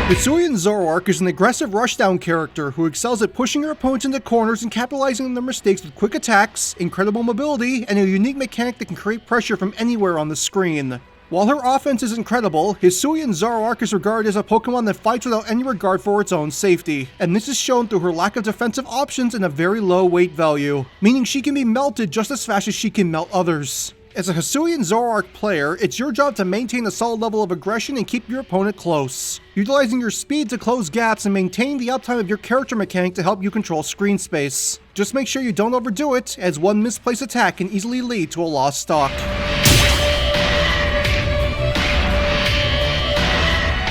Hisuian Zoroark is an aggressive rushdown character who excels at pushing her opponents into corners and capitalizing on their mistakes with quick attacks, incredible mobility, and a unique mechanic that can create pressure from anywhere on the screen. While her offense is incredible, Hisuian Zoroark is regarded as a Pokemon that fights without any regard for its own safety, and this is shown through her lack of defensive options and a very low weight value, meaning she can be melted just as fast as she can melt others. As a Hisuian Zoroark player, it's your job to maintain a solid level of aggression and keep your opponent close, utilizing your speed to close gaps and maintaining the uptime of your character mechanic to help you control screen space. Just make sure you don't overdo it, as one misplaced attack can easily lead to a lost stock.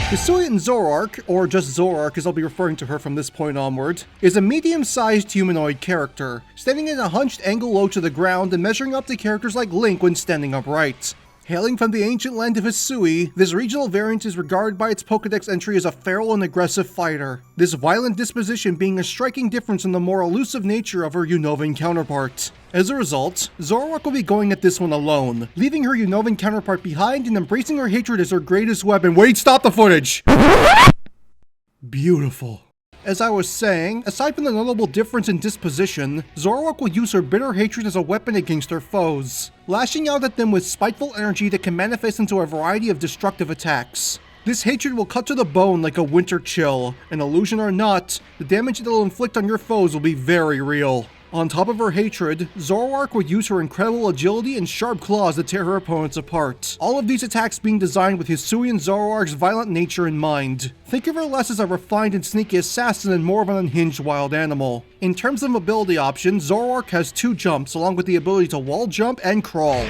Hisuian Zoroark, or just Zoroark as I'll be referring to her from this point onward, is a medium-sized humanoid character, standing in a hunched angle low to the ground and measuring up to characters like Link when standing upright. Hailing from the ancient land of Hisui, this regional variant is regarded by its Pokedex entry as a feral and aggressive fighter, this violent disposition being a striking difference in the more elusive nature of her Unovan counterpart. As a result, Zoroark will be going at this one alone, leaving her Unovan counterpart behind and embracing her hatred as her greatest weapon. Wait, stop the footage! Beautiful. As I was saying, aside from the notable difference in disposition, Zoroark will use her bitter hatred as a weapon against her foes, lashing out at them with spiteful energy that can manifest into a variety of destructive attacks. This hatred will cut to the bone like a winter chill, and illusion or not, the damage it will inflict on your foes will be very real. On top of her hatred, Zoroark will use her incredible agility and sharp claws to tear her opponents apart. All of these attacks being designed with Hisuian Zoroark's violent nature in mind. Think of her less as a refined and sneaky assassin and more of an unhinged wild animal. In terms of mobility options, Zoroark has 2 jumps along with the ability to wall jump and crawl.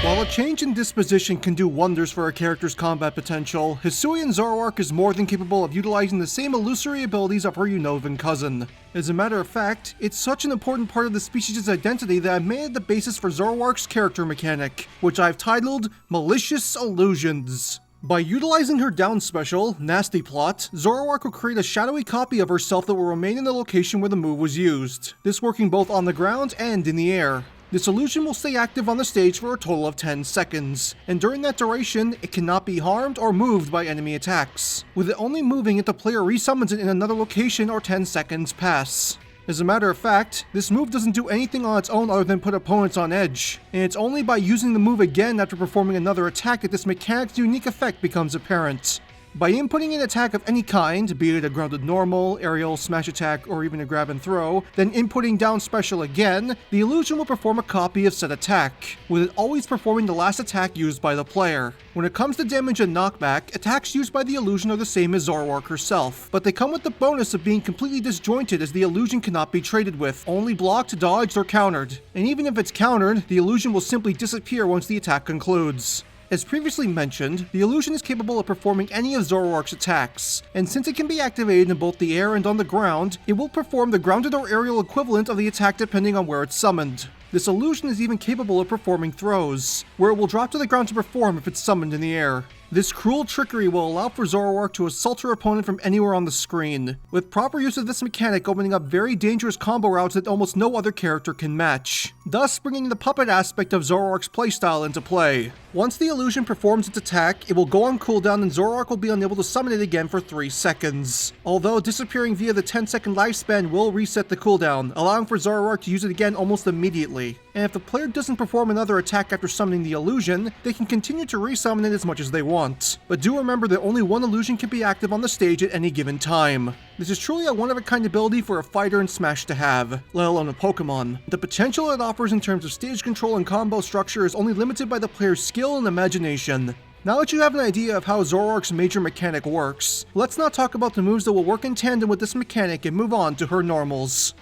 While a change in disposition can do wonders for a character's combat potential, Hisuian Zoroark is more than capable of utilizing the same illusory abilities of her Unovan cousin. As a matter of fact, it's such an important part of the species' identity that I've made it the basis for Zoroark's character mechanic, which I've titled Malicious Illusions. By utilizing her down special, Nasty Plot, Zoroark will create a shadowy copy of herself that will remain in the location where the move was used, this working both on the ground and in the air. This illusion will stay active on the stage for a total of 10 seconds, and during that duration, it cannot be harmed or moved by enemy attacks, with it only moving if the player resummons it in another location or 10 seconds pass. As a matter of fact, this move doesn't do anything on its own other than put opponents on edge, and it's only by using the move again after performing another attack that this mechanic's unique effect becomes apparent. By inputting an attack of any kind, be it a grounded normal, aerial, smash attack, or even a grab and throw, then inputting down special again, the illusion will perform a copy of said attack, with it always performing the last attack used by the player. When it comes to damage and knockback, attacks used by the illusion are the same as Zoroark herself, but they come with the bonus of being completely disjointed as the illusion cannot be traded with, only blocked, dodged, or countered. And even if it's countered, the illusion will simply disappear once the attack concludes. As previously mentioned, the illusion is capable of performing any of Zoroark's attacks, and since it can be activated in both the air and on the ground, it will perform the grounded or aerial equivalent of the attack depending on where it's summoned. This illusion is even capable of performing throws, where it will drop to the ground to perform if it's summoned in the air. This cruel trickery will allow for Zoroark to assault her opponent from anywhere on the screen, with proper use of this mechanic opening up very dangerous combo routes that almost no other character can match, thus bringing the puppet aspect of Zoroark's playstyle into play. Once the illusion performs its attack, it will go on cooldown and Zoroark will be unable to summon it again for 3 seconds. Although disappearing via the 10-second lifespan will reset the cooldown, allowing for Zoroark to use it again almost immediately. And if the player doesn't perform another attack after summoning the illusion, they can continue to resummon it as much as they want. But do remember that only one illusion can be active on the stage at any given time. This is truly a one-of-a-kind ability for a fighter in Smash to have, let alone a Pokemon. The potential it offers in terms of stage control and combo structure is only limited by the player's skill and imagination. Now that you have an idea of how Zoroark's major mechanic works, let's not talk about the moves that will work in tandem with this mechanic and move on to her normals.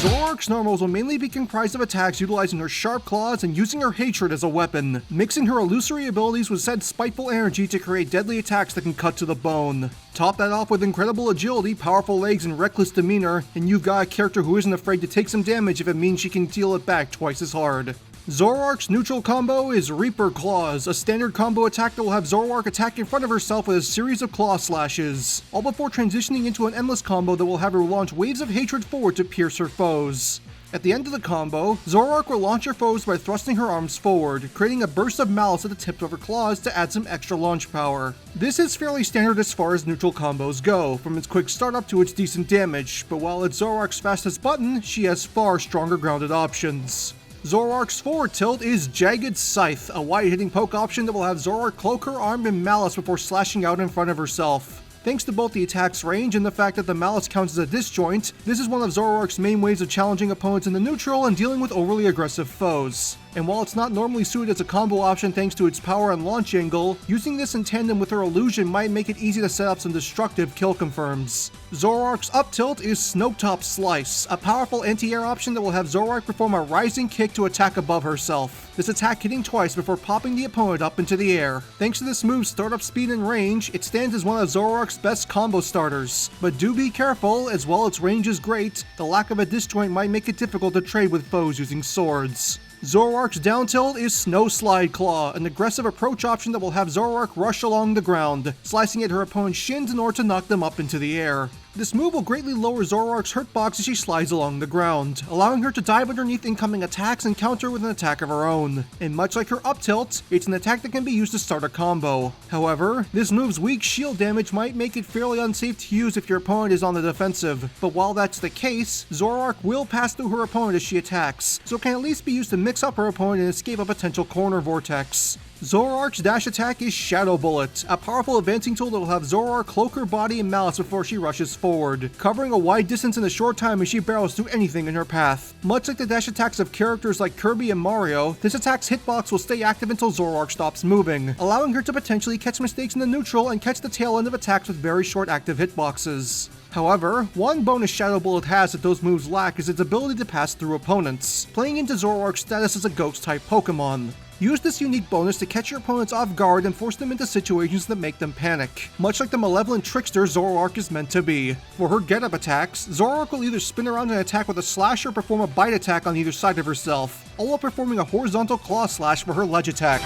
Zoroark's normals will mainly be comprised of attacks utilizing her sharp claws and using her hatred as a weapon, mixing her illusory abilities with said spiteful energy to create deadly attacks that can cut to the bone. Top that off with incredible agility, powerful legs, and reckless demeanor, and you've got a character who isn't afraid to take some damage if it means she can deal it back twice as hard. Zoroark's neutral combo is Reaper Claws, a standard combo attack that will have Zoroark attack in front of herself with a series of claw slashes, all before transitioning into an endless combo that will have her launch waves of hatred forward to pierce her foes. At the end of the combo, Zoroark will launch her foes by thrusting her arms forward, creating a burst of Malice at the tips of her claws to add some extra launch power. This is fairly standard as far as neutral combos go, from its quick startup to its decent damage, but while it's Zoroark's fastest button, she has far stronger grounded options. Zoroark's forward tilt is Jagged Scythe, a wide-hitting poke option that will have Zoroark cloak her arm in Malice before slashing out in front of herself. Thanks to both the attack's range and the fact that the Malice counts as a disjoint, this is one of Zoroark's main ways of challenging opponents in the neutral and dealing with overly aggressive foes. And while it's not normally suited as a combo option thanks to its power and launch angle, using this in tandem with her illusion might make it easy to set up some destructive kill confirms. Zoroark's up tilt is Snowtop Slice, a powerful anti-air option that will have Zoroark perform a rising kick to attack above herself. This attack hitting twice before popping the opponent up into the air. Thanks to this move's startup speed and range, it stands as one of Zoroark's best combo starters. But do be careful, as while its range is great, the lack of a disjoint might make it difficult to trade with foes using swords. Zoroark's down tilt is Snow Slide Claw, an aggressive approach option that will have Zoroark rush along the ground, slicing at her opponent's shins in order to knock them up into the air. This move will greatly lower Zoroark's hurtbox as she slides along the ground, allowing her to dive underneath incoming attacks and counter with an attack of her own. And much like her up tilt, it's an attack that can be used to start a combo. However, this move's weak shield damage might make it fairly unsafe to use if your opponent is on the defensive, but while that's the case, Zoroark will pass through her opponent as she attacks, so it can at least be used to mix up her opponent and escape a potential corner vortex. Zoroark's dash attack is Shadow Bullet, a powerful advancing tool that will have Zoroark cloak her body in Malice before she rushes forward, covering a wide distance in a short time as she barrels through anything in her path. Much like the dash attacks of characters like Kirby and Mario, this attack's hitbox will stay active until Zoroark stops moving, allowing her to potentially catch mistakes in the neutral and catch the tail end of attacks with very short active hitboxes. However, one bonus Shadow Bullet has that those moves lack is its ability to pass through opponents, playing into Zoroark's status as a ghost-type Pokemon. Use this unique bonus to catch your opponents off guard and force them into situations that make them panic, much like the malevolent trickster Zoroark is meant to be. For her get-up attacks, Zoroark will either spin around and attack with a slash or perform a bite attack on either side of herself, all while performing a horizontal claw slash for her ledge attack.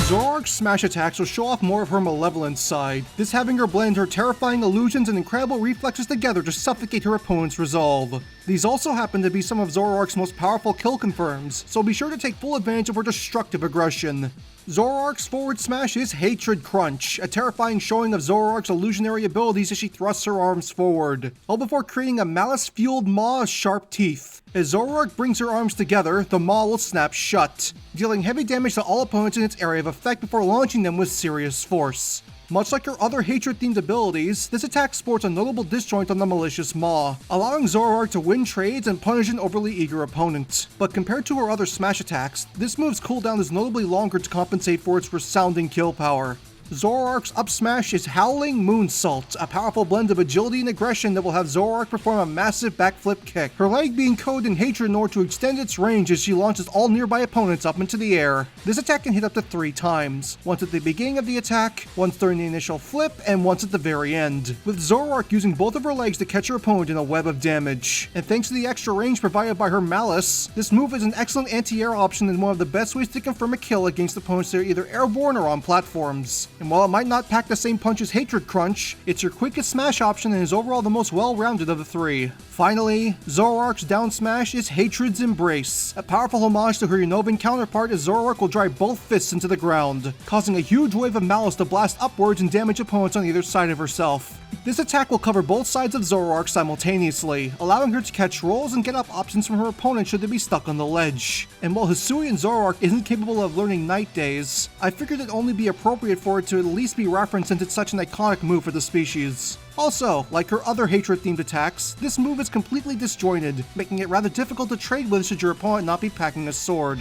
Zoroark's smash attacks will show off more of her malevolent side, this having her blend her terrifying illusions and incredible reflexes together to suffocate her opponent's resolve. These also happen to be some of Zoroark's most powerful kill confirms, so be sure to take full advantage of her destructive aggression. Zoroark's forward smash is Hatred Crunch, a terrifying showing of Zoroark's illusionary abilities as she thrusts her arms forward, all before creating a malice-fueled maw of sharp teeth. As Zoroark brings her arms together, the maw will snap shut, dealing heavy damage to all opponents in its area of effect before launching them with serious force. Much like her other hatred-themed abilities, this attack sports a notable disjoint on the Malicious Maw, allowing Zoroark to win trades and punish an overly eager opponent. But compared to her other smash attacks, this move's cooldown is notably longer to compensate for its resounding kill power. Zoroark's up smash is Howling Moonsault, a powerful blend of agility and aggression that will have Zoroark perform a massive backflip kick, her leg being coded in hatred in order to extend its range as she launches all nearby opponents up into the air. This attack can hit up to 3 times, once at the beginning of the attack, once during the initial flip, and once at the very end, with Zoroark using both of her legs to catch her opponent in a web of damage. And thanks to the extra range provided by her Malice, this move is an excellent anti-air option and one of the best ways to confirm a kill against opponents that are either airborne or on platforms. And while it might not pack the same punch as Hatred Crunch, it's your quickest smash option and is overall the most well-rounded of the 3. Finally, Zoroark's down smash is Hatred's Embrace, a powerful homage to her Unovan counterpart as Zoroark will drive both fists into the ground, causing a huge wave of malice to blast upwards and damage opponents on either side of herself. This attack will cover both sides of Zoroark simultaneously, allowing her to catch rolls and get up options from her opponent should they be stuck on the ledge. And while Hisuian Zoroark isn't capable of learning Night Days, I figured it'd only be appropriate for it to at least be referenced since it's such an iconic move for the species. Also, like her other hatred-themed attacks, this move is completely disjointed, making it rather difficult to trade with should your opponent not be packing a sword.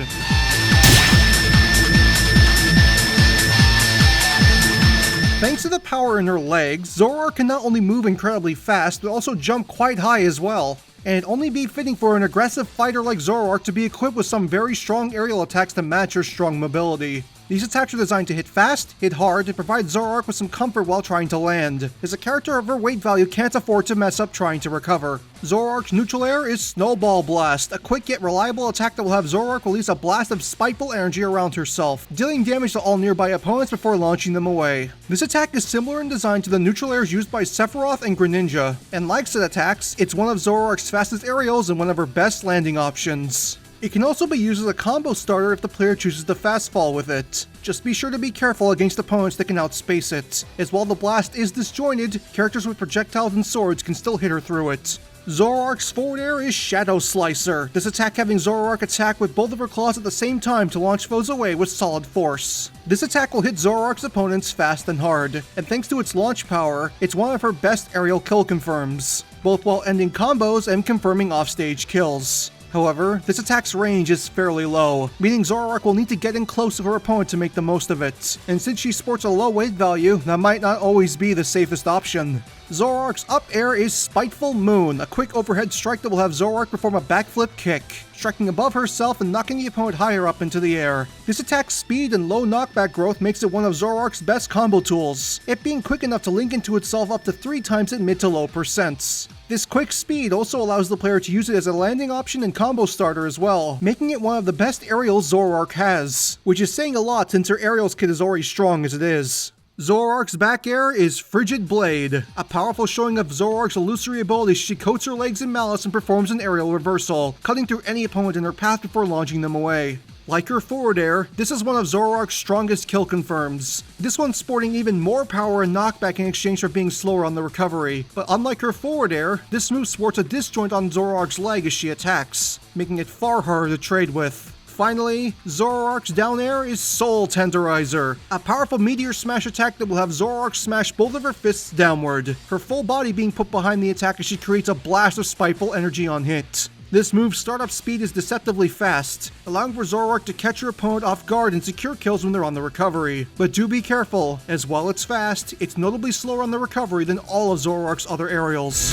Thanks to the power in her legs, Zoroark can not only move incredibly fast, but also jump quite high as well. And it'd only be fitting for an aggressive fighter like Zoroark to be equipped with some very strong aerial attacks to match her strong mobility. These attacks are designed to hit fast, hit hard, and provide Zoroark with some comfort while trying to land, as a character of her weight value can't afford to mess up trying to recover. Zoroark's neutral air is Snowball Blast, a quick yet reliable attack that will have Zoroark release a blast of spiteful energy around herself, dealing damage to all nearby opponents before launching them away. This attack is similar in design to the neutral airs used by Sephiroth and Greninja, and like said attacks, it's one of Zoroark's fastest aerials and one of her best landing options. It can also be used as a combo starter if the player chooses to fast fall with it. Just be sure to be careful against opponents that can outspace it, as while the blast is disjointed, characters with projectiles and swords can still hit her through it. Zoroark's forward air is Shadow Slicer, this attack having Zoroark attack with both of her claws at the same time to launch foes away with solid force. This attack will hit Zoroark's opponents fast and hard, and thanks to its launch power, it's one of her best aerial kill confirms, both while ending combos and confirming offstage kills. However, this attack's range is fairly low, meaning Zoroark will need to get in close to her opponent to make the most of it, and since she sports a low weight value, that might not always be the safest option. Zoroark's up air is Spiteful Moon, a quick overhead strike that will have Zoroark perform a backflip kick, striking above herself and knocking the opponent higher up into the air. This attack's speed and low knockback growth makes it one of Zoroark's best combo tools, it being quick enough to link into itself up to 3 times at mid to low percents. This quick speed also allows the player to use it as a landing option and combo starter as well, making it one of the best aerials Zoroark has, which is saying a lot since her aerials kit is already strong as it is. Zoroark's back air is Frigid Blade, a powerful showing of Zoroark's illusory abilities. She coats her legs in Malice and performs an aerial reversal, cutting through any opponent in her path before launching them away. Like her forward air, this is one of Zoroark's strongest kill confirms. This one sporting even more power and knockback in exchange for being slower on the recovery, but unlike her forward air, this move sports a disjoint on Zoroark's leg as she attacks, making it far harder to trade with. Finally, Zoroark's down air is Soul Tenderizer, a powerful meteor smash attack that will have Zoroark smash both of her fists downward, her full body being put behind the attack as she creates a blast of spiteful energy on hit. This move's startup speed is deceptively fast, allowing for Zoroark to catch her opponent off guard and secure kills when they're on the recovery. But do be careful, as while it's fast, it's notably slower on the recovery than all of Zoroark's other aerials.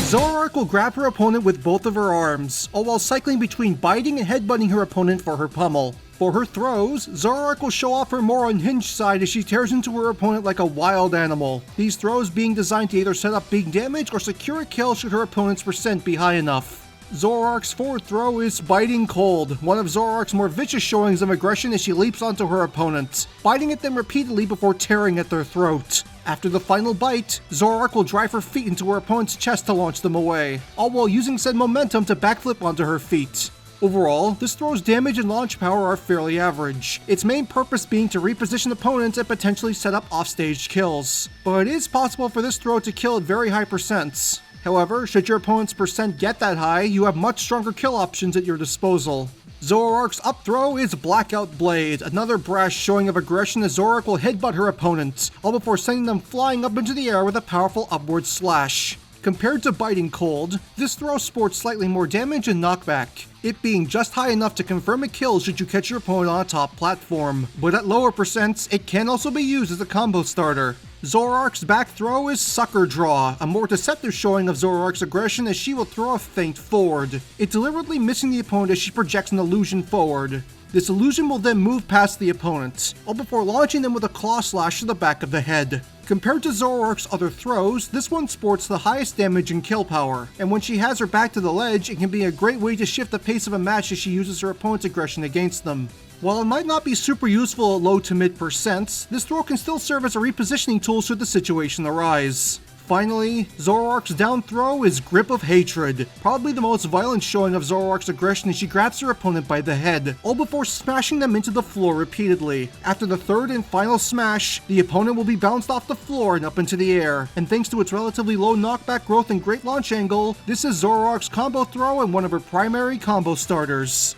Zoroark will grab her opponent with both of her arms, all while cycling between biting and headbutting her opponent for her pummel. For her throws, Zoroark will show off her more unhinged side as she tears into her opponent like a wild animal, these throws being designed to either set up big damage or secure a kill should her opponent's percent be high enough. Zoroark's forward throw is Biting Cold, one of Zoroark's more vicious showings of aggression as she leaps onto her opponent, biting at them repeatedly before tearing at their throat. After the final bite, Zoroark will drive her feet into her opponent's chest to launch them away, all while using said momentum to backflip onto her feet. Overall, this throw's damage and launch power are fairly average, its main purpose being to reposition opponents and potentially set up offstage kills. But it is possible for this throw to kill at very high percents. However, should your opponent's percent get that high, you have much stronger kill options at your disposal. Zoroark's up throw is Blackout Blade, another brash showing of aggression as Zoroark will headbutt her opponent, all before sending them flying up into the air with a powerful upward slash. Compared to Biting Cold, this throw sports slightly more damage and knockback, it being just high enough to confirm a kill should you catch your opponent on a top platform, but at lower percents, it can also be used as a combo starter. Zoroark's back throw is Sucker Draw, a more deceptive showing of Zoroark's aggression as she will throw a feint forward, it deliberately missing the opponent as she projects an illusion forward. This illusion will then move past the opponent, all before launching them with a claw slash to the back of the head. Compared to Zoroark's other throws, this one sports the highest damage and kill power, and when she has her back to the ledge, it can be a great way to shift the pace of a match as she uses her opponent's aggression against them. While it might not be super useful at low to mid percents, this throw can still serve as a repositioning tool should the situation arise. Finally, Zoroark's down throw is Grip of Hatred, probably the most violent showing of Zoroark's aggression as she grabs her opponent by the head, all before smashing them into the floor repeatedly. After the third and final smash, the opponent will be bounced off the floor and up into the air, and thanks to its relatively low knockback growth and great launch angle, this is Zoroark's combo throw and one of her primary combo starters.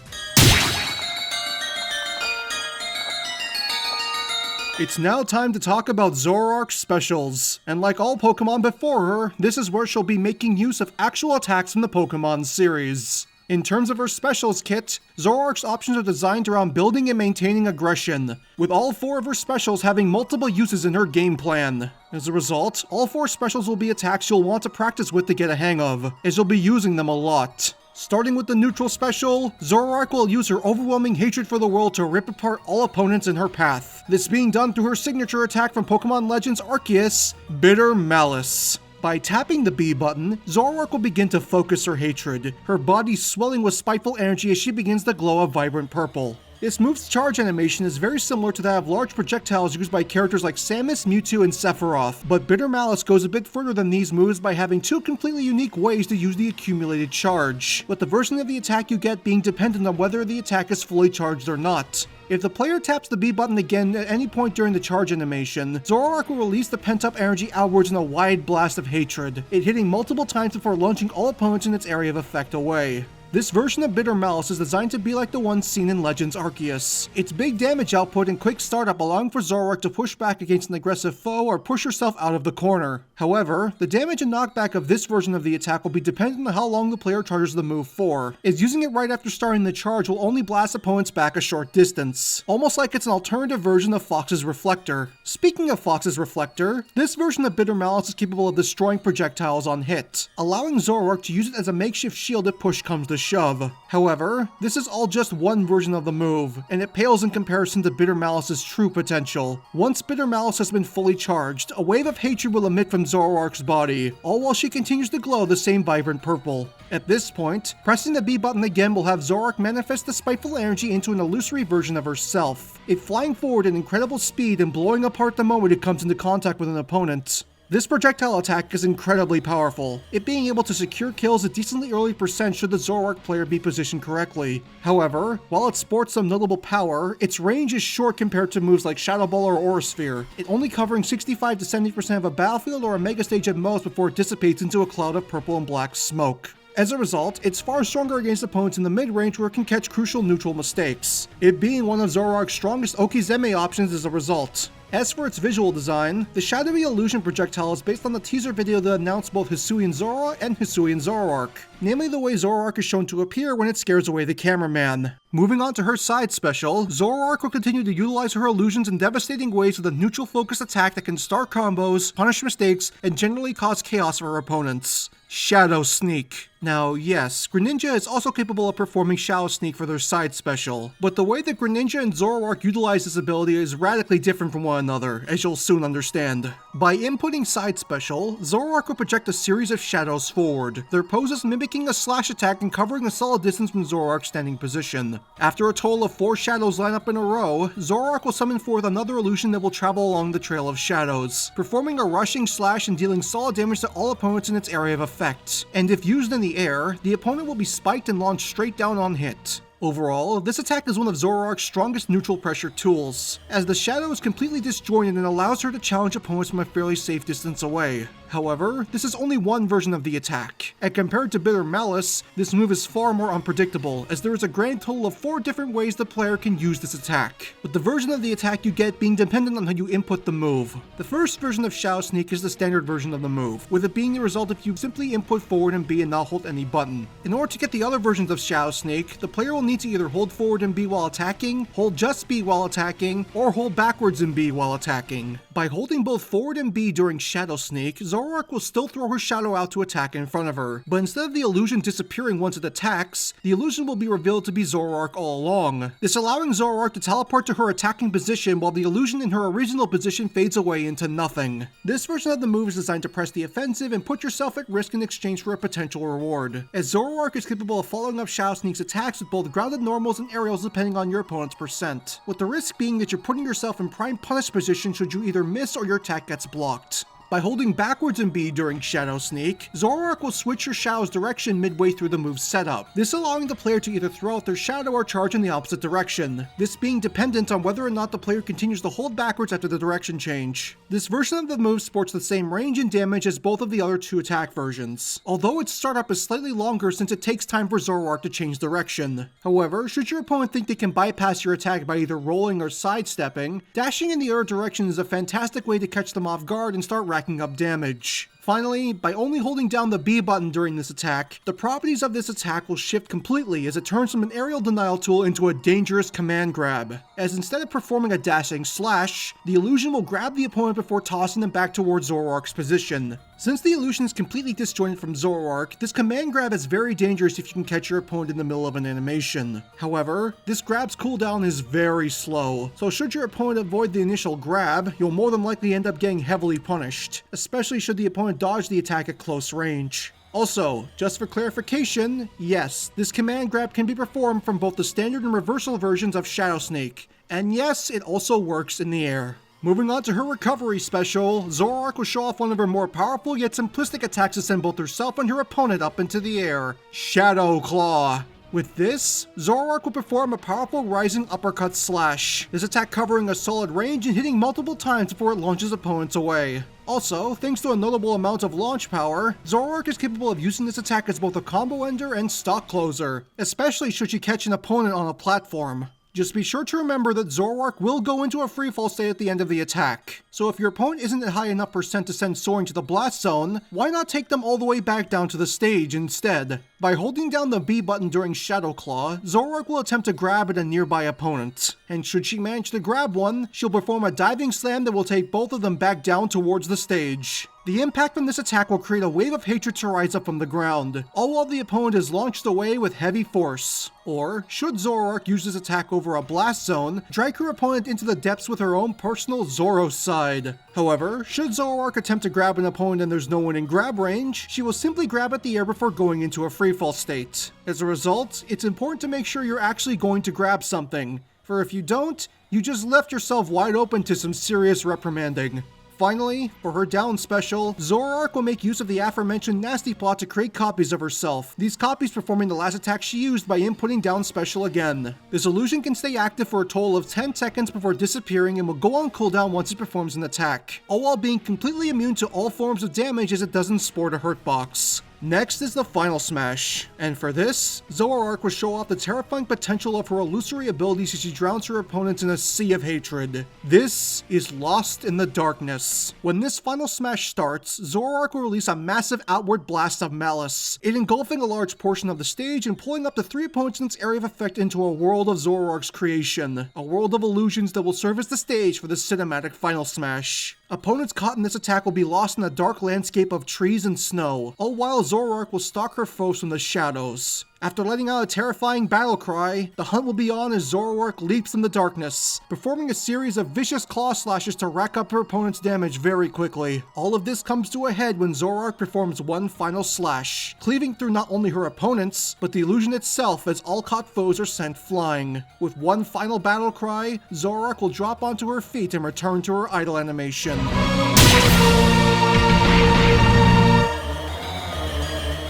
It's now time to talk about Zoroark's specials, and like all Pokemon before her, this is where she'll be making use of actual attacks from the Pokemon series. In terms of her specials kit, Zoroark's options are designed around building and maintaining aggression, with all 4 of her specials having multiple uses in her game plan. As a result, all 4 specials will be attacks you'll want to practice with to get a hang of, as you'll be using them a lot. Starting with the neutral special, Zoroark will use her overwhelming hatred for the world to rip apart all opponents in her path. This being done through her signature attack from Pokemon Legends Arceus, Bitter Malice. By tapping the B button, Zoroark will begin to focus her hatred, her body swelling with spiteful energy as she begins to glow a vibrant purple. This move's charge animation is very similar to that of large projectiles used by characters like Samus, Mewtwo, and Sephiroth, but Bitter Malice goes a bit further than these moves by having two completely unique ways to use the accumulated charge, with the version of the attack you get being dependent on whether the attack is fully charged or not. If the player taps the B button again at any point during the charge animation, Zoroark will release the pent-up energy outwards in a wide blast of hatred, it hitting multiple times before launching all opponents in its area of effect away. This version of Bitter Malice is designed to be like the one seen in Legends Arceus. Its big damage output and quick startup allowing for Zoroark to push back against an aggressive foe or push herself out of the corner. However, the damage and knockback of this version of the attack will be dependent on how long the player charges the move for, as using it right after starting the charge will only blast opponents back a short distance, almost like it's an alternative version of Fox's Reflector. Speaking of Fox's Reflector, this version of Bitter Malice is capable of destroying projectiles on hit, allowing Zoroark to use it as a makeshift shield if push comes to shove. However, this is all just one version of the move, and it pales in comparison to Bitter Malice's true potential. Once Bitter Malice has been fully charged, a wave of hatred will emit from Zoroark's body, all while she continues to glow the same vibrant purple. At this point, pressing the B button again will have Zoroark manifest the spiteful energy into an illusory version of herself, it flying forward at incredible speed and blowing apart the moment it comes into contact with an opponent. This projectile attack is incredibly powerful, it being able to secure kills at decently early percent should the Zoroark player be positioned correctly. However, while it sports some notable power, its range is short compared to moves like Shadow Ball or Aura Sphere, it only covering 65 to 70% of a battlefield or a mega stage at most before it dissipates into a cloud of purple and black smoke. As a result, it's far stronger against opponents in the mid-range where it can catch crucial neutral mistakes, it being one of Zoroark's strongest Okizeme options as a result. As for its visual design, the shadowy illusion projectile is based on the teaser video that announced both Hisuian Zora and Hisuian Zoroark, namely the way Zoroark is shown to appear when it scares away the cameraman. Moving on to her side special, Zoroark will continue to utilize her illusions in devastating ways with a neutral focus attack that can start combos, punish mistakes, and generally cause chaos for her opponents. Shadow Sneak. Now yes, Greninja is also capable of performing Shadow Sneak for their side special, but the way that Greninja and Zoroark utilize this ability is radically different from one another, as you'll soon understand. By inputting side special, Zoroark will project a series of shadows forward, their poses mimicking a slash attack and covering a solid distance from Zoroark's standing position. After a total of 4 shadows line up in a row, Zoroark will summon forth another illusion that will travel along the trail of shadows, performing a rushing slash and dealing solid damage to all opponents in its area of effect. And if used in the air, the opponent will be spiked and launched straight down on hit. Overall, this attack is one of Zoroark's strongest neutral pressure tools, as the shadow is completely disjointed and allows her to challenge opponents from a fairly safe distance away. However, this is only one version of the attack, and compared to Bitter Malice, this move is far more unpredictable, as there is a grand total of 4 different ways the player can use this attack, with the version of the attack you get being dependent on how you input the move. The first version of Shadow Sneak is the standard version of the move, with it being the result if you simply input forward and B and not hold any button. In order to get the other versions of Shadow Sneak, the player will need to either hold forward and B while attacking, hold just B while attacking, or hold backwards and B while attacking. By holding both forward and B during Shadow Sneak, Zoroark will still throw her shadow out to attack in front of her, but instead of the illusion disappearing once it attacks, the illusion will be revealed to be Zoroark all along, this allowing Zoroark to teleport to her attacking position while the illusion in her original position fades away into nothing. This version of the move is designed to press the offensive and put yourself at risk in exchange for a potential reward, as Zoroark is capable of following up Shadow Sneak's attacks with both grounded normals and aerials depending on your opponent's percent, with the risk being that you're putting yourself in prime punish position should you either miss or your attack gets blocked. By holding backwards and B during Shadow Sneak, Zoroark will switch your shadow's direction midway through the move's setup, this allowing the player to either throw out their shadow or charge in the opposite direction, this being dependent on whether or not the player continues to hold backwards after the direction change. This version of the move sports the same range and damage as both of the other 2 attack versions, although its startup is slightly longer since it takes time for Zoroark to change direction. However, should your opponent think they can bypass your attack by either rolling or sidestepping, dashing in the other direction is a fantastic way to catch them off guard and start racking up damage. Finally, by only holding down the B button during this attack, the properties of this attack will shift completely as it turns from an aerial denial tool into a dangerous command grab, as instead of performing a dashing slash, the illusion will grab the opponent before tossing them back towards Zoroark's position. Since the illusion is completely disjointed from Zoroark, this command grab is very dangerous if you can catch your opponent in the middle of an animation. However, this grab's cooldown is very slow, so should your opponent avoid the initial grab, you'll more than likely end up getting heavily punished, especially should the opponent dodge the attack at close range. Also, just for clarification, yes, this command grab can be performed from both the standard and reversal versions of Shadow Snake, and yes, it also works in the air. Moving on to her recovery special, Zoroark will show off one of her more powerful yet simplistic attacks to send both herself and her opponent up into the air, Shadow Claw. With this, Zoroark will perform a powerful rising uppercut slash, this attack covering a solid range and hitting multiple times before it launches opponents away. Also, thanks to a notable amount of launch power, Zoroark is capable of using this attack as both a combo ender and stock closer, especially should she catch an opponent on a platform. Just be sure to remember that Zoroark will go into a freefall state at the end of the attack, so if your opponent isn't at high enough percent to send soaring to the blast zone, why not take them all the way back down to the stage instead? By holding down the B button during Shadow Claw, Zoroark will attempt to grab at a nearby opponent, and should she manage to grab one, she'll perform a diving slam that will take both of them back down towards the stage. The impact from this attack will create a wave of hatred to rise up from the ground, all while the opponent is launched away with heavy force. Or, should Zoroark use this attack over a blast zone, drag her opponent into the depths with her own personal Zoro side. However, should Zoroark attempt to grab an opponent and there's no one in grab range, she will simply grab at the air before going into a freefall state. As a result, it's important to make sure you're actually going to grab something, for if you don't, you just left yourself wide open to some serious reprimanding. Finally, for her down special, Zoroark will make use of the aforementioned nasty plot to create copies of herself, these copies performing the last attack she used by inputting down special again. This illusion can stay active for a total of 10 seconds before disappearing and will go on cooldown once it performs an attack, all while being completely immune to all forms of damage as it doesn't sport a hurt box. Next is the final smash, and for this, Zoroark will show off the terrifying potential of her illusory abilities as she drowns her opponents in a sea of hatred. This is Lost in the Darkness. When this final smash starts, Zoroark will release a massive outward blast of malice, it engulfing a large portion of the stage and pulling up to 3 opponents in its area of effect into a world of Zoroark's creation, a world of illusions that will serve as the stage for the cinematic final smash. Opponents caught in this attack will be lost in a dark landscape of trees and snow, all while Zoroark will stalk her foes from the shadows. After letting out a terrifying battle cry, the hunt will be on as Zoroark leaps in the darkness, performing a series of vicious claw slashes to rack up her opponent's damage very quickly. All of this comes to a head when Zoroark performs one final slash, cleaving through not only her opponents, but the illusion itself as all caught foes are sent flying. With one final battle cry, Zoroark will drop onto her feet and return to her idle animation.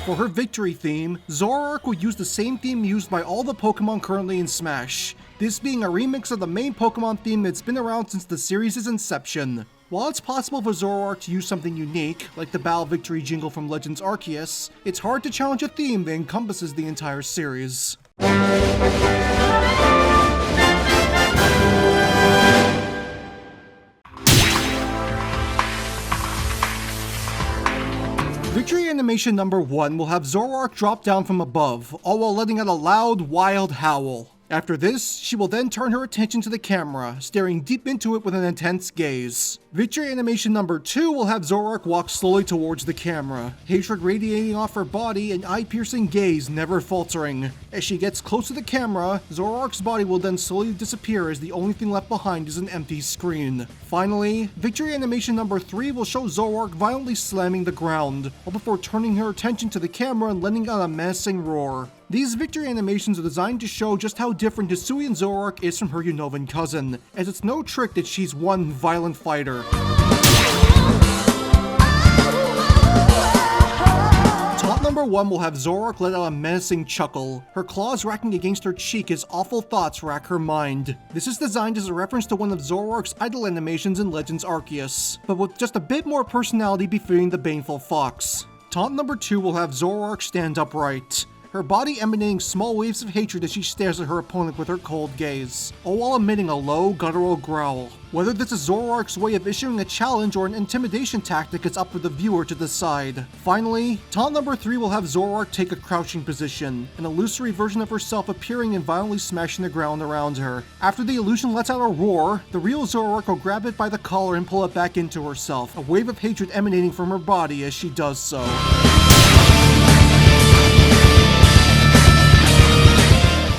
For her victory theme, Zoroark will use the same theme used by all the Pokemon currently in Smash, this being a remix of the main Pokemon theme that's been around since the series' inception. While it's possible for Zoroark to use something unique, like the Battle Victory jingle from Legends Arceus, it's hard to challenge a theme that encompasses the entire series. Victory animation number 1 will have Zoroark drop down from above, all while letting out a loud, wild howl. After this, she will then turn her attention to the camera, staring deep into it with an intense gaze. Victory animation number 2 will have Zoroark walk slowly towards the camera, hatred radiating off her body and eye-piercing gaze never faltering. As she gets close to the camera, Zoroark's body will then slowly disappear as the only thing left behind is an empty screen. Finally, victory animation number 3 will show Zoroark violently slamming the ground, all before turning her attention to the camera and letting out a menacing roar. These victory animations are designed to show just how different Hisuian Zoroark is from her Unnovan cousin, as it's no trick that she's one violent fighter. Taunt number 1 will have Zoroark let out a menacing chuckle, her claws racking against her cheek as awful thoughts rack her mind. This is designed as a reference to one of Zoroark's idle animations in Legends Arceus, but with just a bit more personality befitting the Baneful fox. Taunt number 2 will have Zoroark stand upright. her body emanating small waves of hatred as she stares at her opponent with her cold gaze, all while emitting a low, guttural growl. Whether this is Zoroark's way of issuing a challenge or an intimidation tactic is up for the viewer to decide. Finally, taunt number 3 will have Zoroark take a crouching position, an illusory version of herself appearing and violently smashing the ground around her. After the illusion lets out a roar, the real Zoroark will grab it by the collar and pull it back into herself, a wave of hatred emanating from her body as she does so.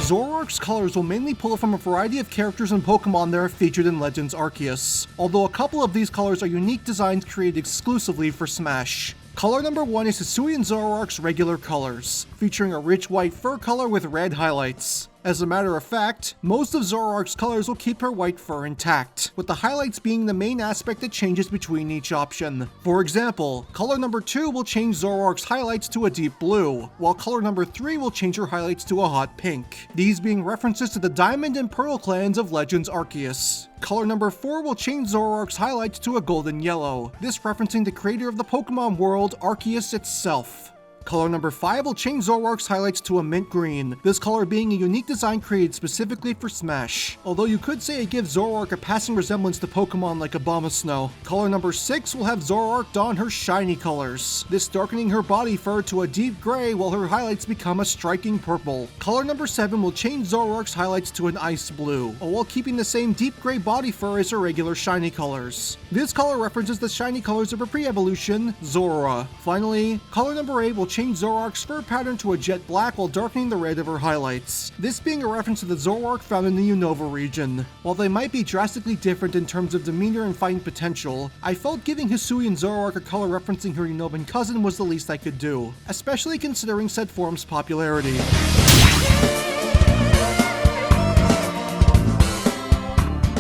Zoroark's colors will mainly pull from a variety of characters and Pokemon that are featured in Legends Arceus, although a couple of these colors are unique designs created exclusively for Smash. Color number 1 is Hisuian Zoroark's regular colors, featuring a rich white fur color with red highlights. As a matter of fact, most of Zoroark's colors will keep her white fur intact, with the highlights being the main aspect that changes between each option. For example, color number 2 will change Zoroark's highlights to a deep blue, while color number 3 will change her highlights to a hot pink, these being references to the Diamond and Pearl clans of Legends Arceus. Color number 4 will change Zoroark's highlights to a golden yellow, this referencing the creator of the Pokemon world, Arceus itself. Color number 5 will change Zoroark's highlights to a mint green, this color being a unique design created specifically for Smash, although you could say it gives Zoroark a passing resemblance to Pokemon like Abomasnow. Color number 6 will have Zoroark don her shiny colors, this darkening her body fur to a deep gray while her highlights become a striking purple. Color number 7 will change Zoroark's highlights to an ice blue, while keeping the same deep gray body fur as her regular shiny colors. This color references the shiny colors of her pre-evolution, Zora. Finally, color number 8 will change Zoroark's fur pattern to a jet black while darkening the red of her highlights, this being a reference to the Zoroark found in the Unova region. While they might be drastically different in terms of demeanor and fighting potential, I felt giving Hisuian Zoroark a color referencing her Unovan cousin was the least I could do, especially considering said form's popularity.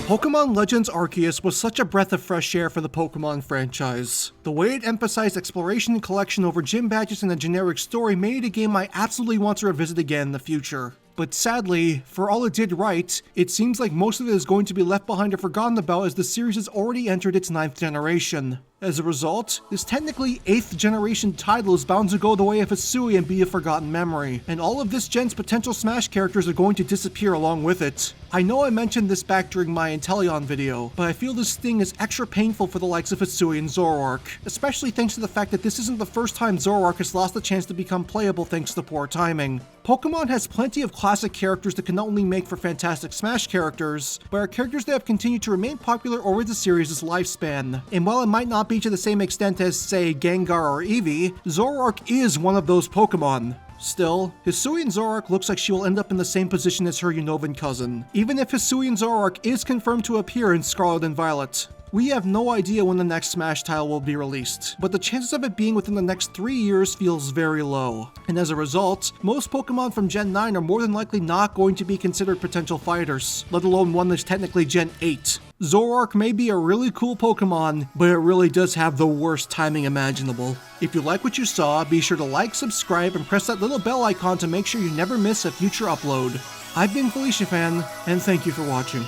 Pokemon Legends Arceus was such a breath of fresh air for the Pokemon franchise. The way it emphasized exploration and collection over gym badges and a generic story made it a game I absolutely want to revisit again in the future. But sadly, for all it did right, it seems like most of it is going to be left behind or forgotten about as the series has already entered its 9th generation. As a result, this technically 8th generation title is bound to go the way of Hisuian and be a forgotten memory, and all of this gen's potential Smash characters are going to disappear along with it. I know I mentioned this back during my Inteleon video, but I feel this sting is extra painful for the likes of Hisuian Zoroark, especially thanks to the fact that this isn't the first time Zoroark has lost the chance to become playable thanks to poor timing. Pokemon has plenty of classic characters that can not only make for fantastic Smash characters, but are characters that have continued to remain popular over the series' lifespan. And while it might not be to the same extent as, say, Gengar or Eevee, Zoroark is one of those Pokemon. Still, Hisuian Zoroark looks like she will end up in the same position as her Unovan cousin, even if Hisuian Zoroark is confirmed to appear in Scarlet and Violet. We have no idea when the next Smash title will be released, but the chances of it being within the next 3 years feels very low. And as a result, most Pokemon from Gen 9 are more than likely not going to be considered potential fighters, let alone one that's technically Gen 8. Zoroark may be a really cool Pokemon, but it really does have the worst timing imaginable. If you like what you saw, be sure to like, subscribe, and press that little bell icon to make sure you never miss a future upload. I've been Felicia Fan, and thank you for watching.